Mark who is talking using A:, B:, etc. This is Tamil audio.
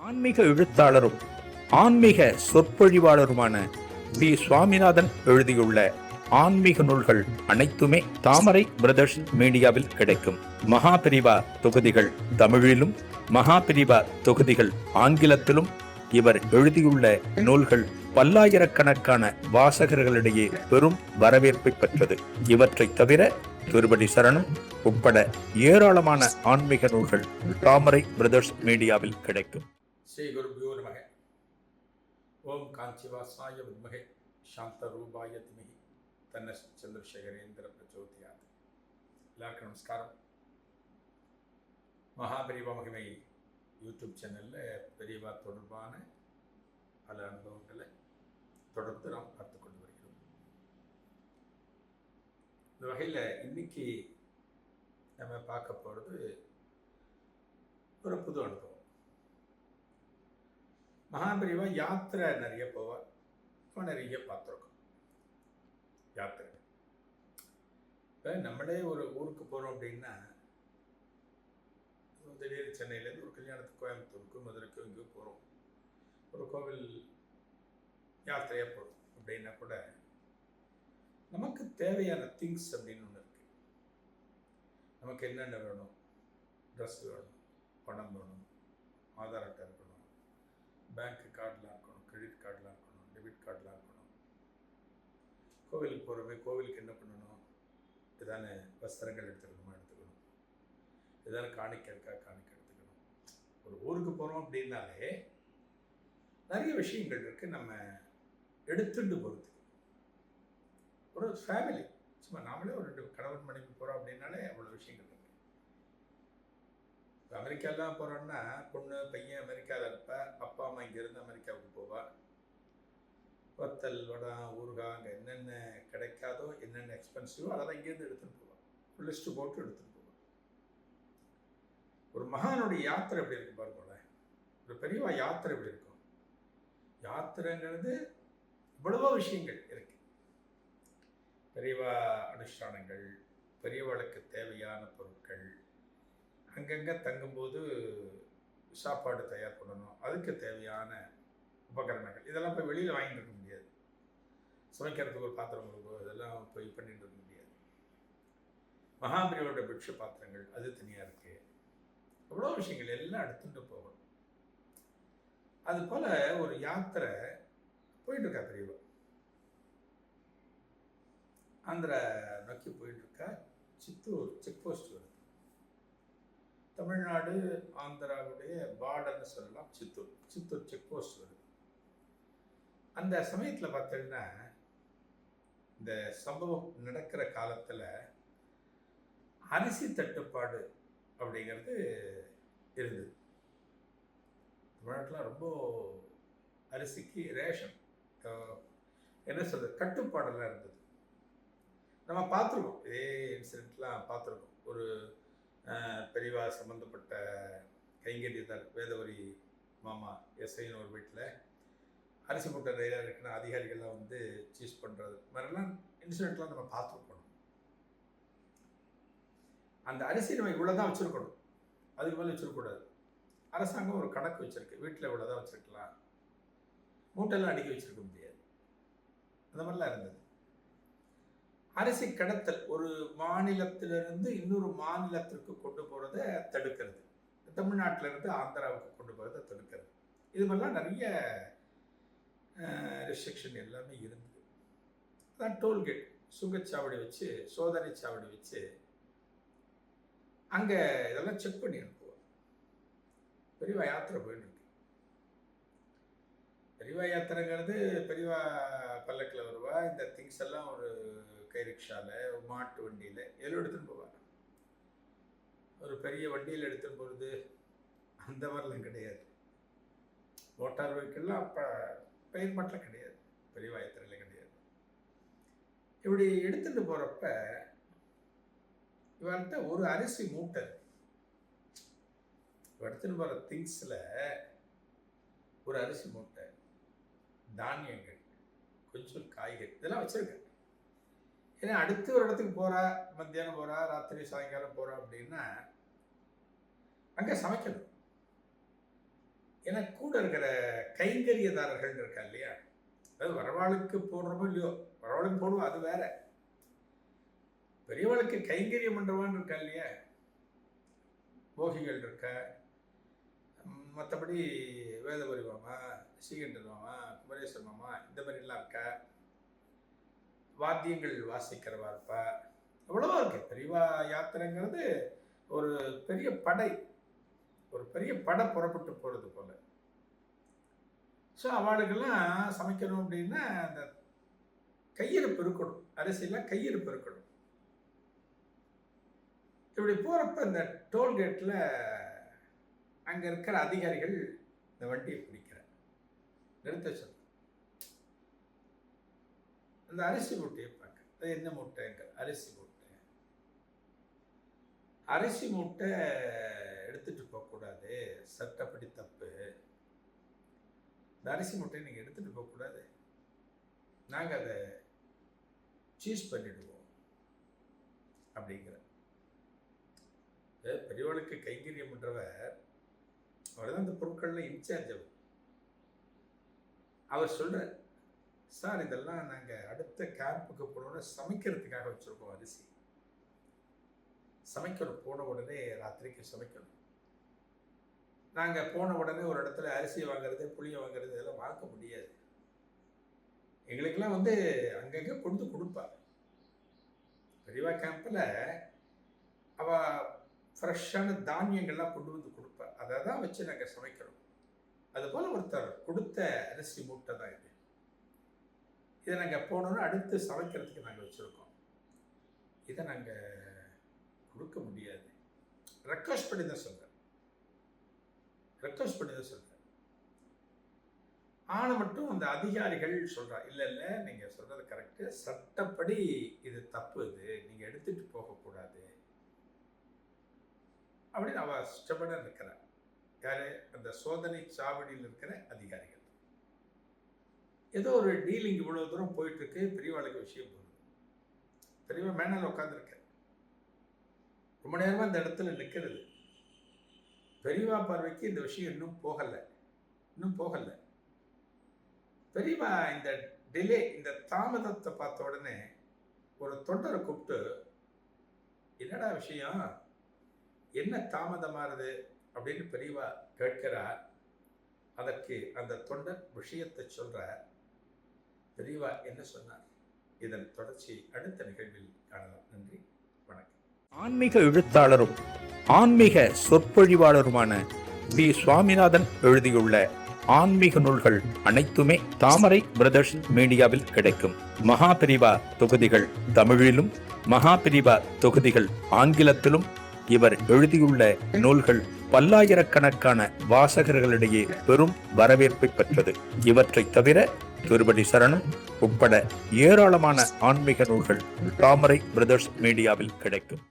A: ஆன்மீக எழுத்தாளரும் ஆன்மீக சொற்பொழிவாளருமான பி. சுவாமிநாதன் எழுதியுள்ள ஆன்மீக நூல்கள் அனைத்துமே தாமரை பிரதர்ஸ் மீடியாவில் கிடைக்கும். மகாபிரிவா தொகுதிகள் தமிழிலும், மகாபிரிவா தொகுதிகள் ஆங்கிலத்திலும் இவர் எழுதியுள்ள நூல்கள் பல்லாயிரக்கணக்கான வாசகர்களிடையே பெரும் வரவேற்பை பெற்றது. இவற்றை தவிர திருப்பதி சரணம் உட்பட ஏராளமான ஆன்மீக நூல்கள் தாமரை பிரதர்ஸ் மீடியாவில் கிடைக்கும்.
B: ஸ்ரீ குருபியோ நமக. ஓம் காஞ்சிவாசாய வித்மகே சாந்த ரூபாய திமகி தன்ன சந்திரசேகரேந்திர பிரச்சோதியாத். எல்லாருக்கும் நமஸ்காரம். மகாபெரிவா மகிமை யூடியூப் சேனலில் பெரியவா தொடர்பான பல அனுபவங்களை தொடர்ந்து நாம் பார்த்து கொண்டு வருகிறோம். இந்த வகையில் இன்னைக்கு நம்ம பார்க்க போகிறது ஒரு புது அனுபவம். மகாபெரிவா யாத்திரை நிறைய போவார். இப்போ நிறைய பார்த்துருக்கோம் யாத்திரை. இப்போ நம்மளே ஒரு ஊருக்கு போகிறோம் அப்படின்னா, திடீர்னு சென்னையிலேருந்து ஒரு கல்யாணத்துக்கு கோயம்புத்தூருக்கு மதுரைக்கு இங்கே போகிறோம், ஒரு கோவில் யாத்திரையாக போகிறோம் அப்படின்னா கூட நமக்கு தேவையான திங்ஸ் அப்படின்னு ஒன்று இருக்குது. நமக்கு என்னென்ன வேணும்? ட்ரெஸ் வேணும், பணம் வேணும், ஆதார் அட்டை இருக்கணும், பேங்க் கார்டெலாம் இருக்கணும், கிரெடிட் கார்டெலாம் இருக்கணும், டெபிட் கார்டெலாம் இருக்கணும். கோவிலுக்கு போகிறோமே, கோவிலுக்கு என்ன பண்ணணும்? இதான வஸ்திரங்கள் எடுத்துக்கணுமா, எடுத்துக்கணும். இதான காணிக்கை இருக்கா, காணிக்கை எடுத்துக்கணும். ஒரு ஊருக்கு போகிறோம் அப்படின்னாலே நிறைய விஷயங்கள் இருக்குது நம்ம எடுத்துட்டு போகிறதுக்கு. ஒரு ஃபேமிலி, சும்மா நாமளே ஒரு 2 கணவன் மனைவி போகிறோம் அப்படின்னாலே அவ்வளோ விஷயங்கள் இருக்குது. இப்போ அமெரிக்காலாம் போகிறோன்னா பொண்ணு பையன் அமெரிக்காவில் இருப்ப, அப்பா அம்மா இங்கேருந்து அமெரிக்காவுக்கு போவா. வத்தல், வடம், ஊறுகாய், அங்கே என்னென்ன கிடைக்காதோ, என்னென்ன எக்ஸ்பென்சிவோ அதெல்லாம் இங்கேருந்து எடுத்துகிட்டு போவாள். ஒரு லிஸ்ட்டு போட்டு எடுத்துகிட்டு போவாள். ஒரு மகானுடைய யாத்திரை எப்படி இருக்கு பாருங்களேன். ஒரு பெரியவா யாத்திரை எப்படி இருக்கும்? யாத்திரைங்கிறது இவ்வளவோ விஷயங்கள் இருக்கு. பெரியவா அனுஷ்டானங்கள், பெரியவாளுக்கு தேவையான பொருட்கள், அங்கங்கே தங்கும்போது சாப்பாடு தயார் பண்ணணும், அதுக்கு தேவையான உபகரணங்கள், இதெல்லாம் போய் வெளியில் வாங்கிட்டு இருக்க முடியாது. சமைக்கிறதுக்கு ஒரு பாத்திரம் கொடுக்கும், இதெல்லாம் போய் பண்ணிட்டு இருக்க முடியாது. மகாபெரியோட பிக்ஷ பாத்திரங்கள் அது தனியாக இருக்கு. எவ்வளோ விஷயங்கள் எல்லாம் எடுத்துட்டு போகணும். அது போல ஒரு யாத்திரை போயிட்டு இருக்கா பெரியவா. ஆந்திரா நோக்கி போயிட்டு இருக்கா. சித்தூர் செக் போஸ்ட் வருது. தமிழ்நாடு ஆந்திராவுடைய பார்டர்னு சொல்லலாம். சித்தூர் செக் போஸ்ட் வருது. அந்த சமயத்தில் பார்த்தீங்கன்னா, இந்த சம்பவம் நடக்கிற காலத்தில் அரிசி தட்டுப்பாடு அப்படிங்கிறது இருந்தது. தமிழ்நாட்டில் ரொம்ப அரிசிக்கு ரேஷன் என்ன சொல்கிறது, கட்டுப்பாடெல்லாம் இருந்தது. நம்ம பார்த்துருக்கோம், இதே இன்சிடெண்ட்லாம் பார்த்துருக்கோம். ஒரு பெரியவா சம்மந்தப்பட்ட கைங்கரியத்தார் வேதவரி மாமா எஸ்ஐன்னு ஒரு வீட்டில் அரிசி மூட்டை நிறையா இருக்குன்னா அதிகாரிகள்லாம் வந்து சீஸ் பண்ணுறது மாதிரிலாம் இன்சிடெண்ட்லாம் நம்ம பார்த்துருக்கணும். அந்த அரிசி நம்ம இவ்வளோ தான் வச்சுருக்கணும், அதுக்கு மேலே வச்சுருக்கக்கூடாது. அரசாங்கம் ஒரு கணக்கு வச்சுருக்கு, வீட்டில் இவ்வளோ தான் வச்சுருக்கலாம், மூட்டையெல்லாம் அடுக்கி வச்சுருக்க முடியாது. அந்த மாதிரிலாம் இருந்தது. அரிசி கடத்தல் ஒரு மாநிலத்திலிருந்து இன்னொரு மாநிலத்திற்கு கொண்டு போகிறத தடுக்கிறது, தமிழ்நாட்டிலிருந்து ஆந்திராவுக்கு கொண்டு போகிறத தடுக்கிறது, இது மாதிரிலாம் நிறைய ரெஸ்ட்ரிக்ஷன் எல்லாமே இருந்தது. அதான் டோல்கேட், சுங்கச்சாவடி வச்சு, சோதனை சாவடி வச்சு அங்கே இதெல்லாம் செக் பண்ணி அனுப்புவோம். பெரியவா யாத்திரை போயிட்டு இருக்கு. பெரியவா யாத்திரைங்கிறது பெரியவா பல்லக்கில் வருவா. இந்த திங்ஸ் எல்லாம் ஒரு கை ரிக்ஷாவில், ஒரு மாட்டு வண்டியில் எல்லாம் எடுத்துன்னு போவார். ஒரு பெரிய வண்டியில் எடுத்துன்னு போகிறது அந்த மாதிரிலாம் கிடையாது. மோட்டார் வெஹிக்கிள்லாம் அப்போ பெயர் மட்டும் கிடையாது, பெரியவா யாத்திரையில் கிடையாது. இப்படி எடுத்துகிட்டு போகிறப்ப இவர்கிட்ட ஒரு அரிசி மூட்டை, எடுத்துன்னு போகிற திங்ஸில் ஒரு அரிசி மூட்டை, தானியங்கள், கொஞ்சம் காய்கறி, இதெல்லாம் வச்சுருக்கேன். ஏன்னா அடுத்து ஒரு இடத்துக்கு போகிறா, மத்தியானம் போகிறா, ராத்திரி சாயங்காலம் போகிறா அப்படின்னா அங்கே சமைக்கணும். ஏன்னா கூட இருக்கிற கைங்கரியதாரர்கள் இருக்கா இல்லையா, அதாவது வரவாளுக்கு போடுறோமோ இல்லையோ, வரவாளுக்கு போடுவோம் அது வேற, பெரியவாளுக்கு கைங்கரியம் பண்றவான்னு இருக்கா இல்லையா, போகிகள் இருக்க, மற்றபடி வேதபுரி மாமா, ஸ்ரீகண்டன் மாமா, குமரேஸ்வர மாமா, இந்த மாதிரிலாம் இருக்கா, வாத்தியங்கள் வாசிக்கிறவா இருப்பா, எவ்வளவோ இருக்கு. பெரியவா யாத்திரைங்கிறது ஒரு பெரிய படை, ஒரு பெரிய படை புறப்பட்டு போறது போல. ஸோ அவளுக்கெல்லாம் சமைக்கணும் அப்படின்னா அந்த கையிருப்பு இருக்கணும், அரிசியெல்லாம் கையிருப்பு இருக்கணும். இப்படி போறப்ப இந்த டோல்கேட்ல அங்க இருக்கிற அதிகாரிகள் இந்த வண்டியை பிடிக்கிற நிறுத்த சொல்ல, அந்த அரிசி மூட்டையை பார்க்க, என்ன மூட்டைங்க, அரிசி மூட்டை, அரிசி மூட்டை எடுத்துட்டு போகக்கூடாது, சட்டப்படி தப்பு, இந்த அரிசி மூட்டையை நீங்கள் எடுத்துட்டு போகக்கூடாது, நாங்கள் அதை சீஸ் பண்ணிடுவோம் அப்படிங்கிற. பெரியவளுக்கு கைங்கரியம் பண்றவர், அவர் தான் இந்த பொருட்கள்ல இன்சார்ஜ். அவர் சொல்ற, சார் இதெல்லாம் நாங்கள் அடுத்த கேம்புக்கு போனோட சமைக்கிறதுக்காக வச்சிருக்கோம் அரிசி, சமைக்கணும், போன உடனே ராத்திரிக்கு சமைக்கணும். நாங்கள் போன உடனே ஒரு இடத்துல அரிசி வாங்குறது, புளியை வாங்குறது இதெல்லாம் வாங்க முடியாது. எங்களுக்கெல்லாம் அங்கங்கே கொடுப்பா. பெரியவா கேம்பில் அவள் ஃப்ரெஷ்ஷான தானியங்கள்லாம் கொண்டு வந்து கொடுப்பா, அதை தான் வச்சு நாங்கள் சமைக்கிறோம். அதுபோல் ஒருத்தர் கொடுத்த அரிசி மூட்டை தான் இது. இதை நாங்கள் போனோன்னா அடுத்து சமைக்கிறதுக்கு நாங்கள் வச்சுருக்கோம், இதை நாங்கள் கொடுக்க முடியாது. ரெக்வஸ்ட் பண்ணி தான் சொல்கிறேன், ரெக்வஸ்ட் பண்ணி தான் சொல்கிறேன். ஆனால் மட்டும் அந்த அதிகாரிகள் சொல்கிறா, இல்லை இல்லை நீங்கள் சொல்கிறது கரெக்டு, சட்டப்படி இது தப்பு, இது நீங்கள் எடுத்துகிட்டு போகக்கூடாது அப்படின்னு அவ ஸ்டெபனா இருக்கிறார். யாரு? அந்த சோதனை சாவடியில் இருக்கிற அதிகாரிகள். ஏதோ ஒரு டீலிங் இவ்வளவு தூரம் போயிட்டு இருக்கு, பெரியவாளுக்கு விஷயம் போகுது. பெரியவா மேனால உட்காந்துருக்க, ரொம்ப நேரமா இந்த இடத்துல நிற்கிறது. பெரியவா பார்வைக்கு இந்த விஷயம் இன்னும் போகல. பெரியவா இந்த டிலே, இந்த தாமதத்தை பார்த்த உடனே ஒரு தொண்டரை கூப்பிட்டு, என்னடா விஷயம், என்ன தாமதமாறுது அப்படின்னு பெரியவா கேட்கிறார். அதற்கு அந்த தொண்டர் விஷயத்தை சொல்றார். பெரியவா என்ன சொன்னார், இதன் தொடர்ச்சி அடுத்த நிகழ்வில் காணலாம். நன்றி, வணக்கம்.
A: ஆன்மீக எழுத்தாளரும் ஆன்மீக சொற்பொழிவாளருமான பி. சுவாமிநாதன் எழுதியுள்ள ஆன்மீக நூல்கள் அனைத்துமே தாமரை பிரதர்ஸ் மீடியாவில் கிடைக்கும். மகாபிரிவா தொகுதிகள் தமிழிலும், மகாபிரிவா தொகுதிகள் ஆங்கிலத்திலும் இவர் எழுதியுள்ள நூல்கள் பல்லாயிரக்கணக்கான வாசகர்களிடையே பெரும் வரவேற்பை பெற்றது. இவற்றை தவிர திருப்பதி சரணம் உட்பட ஏராளமான ஆன்மீக நூல்கள் தாமரை பிரதர்ஸ் மீடியாவில் கிடைக்கும்.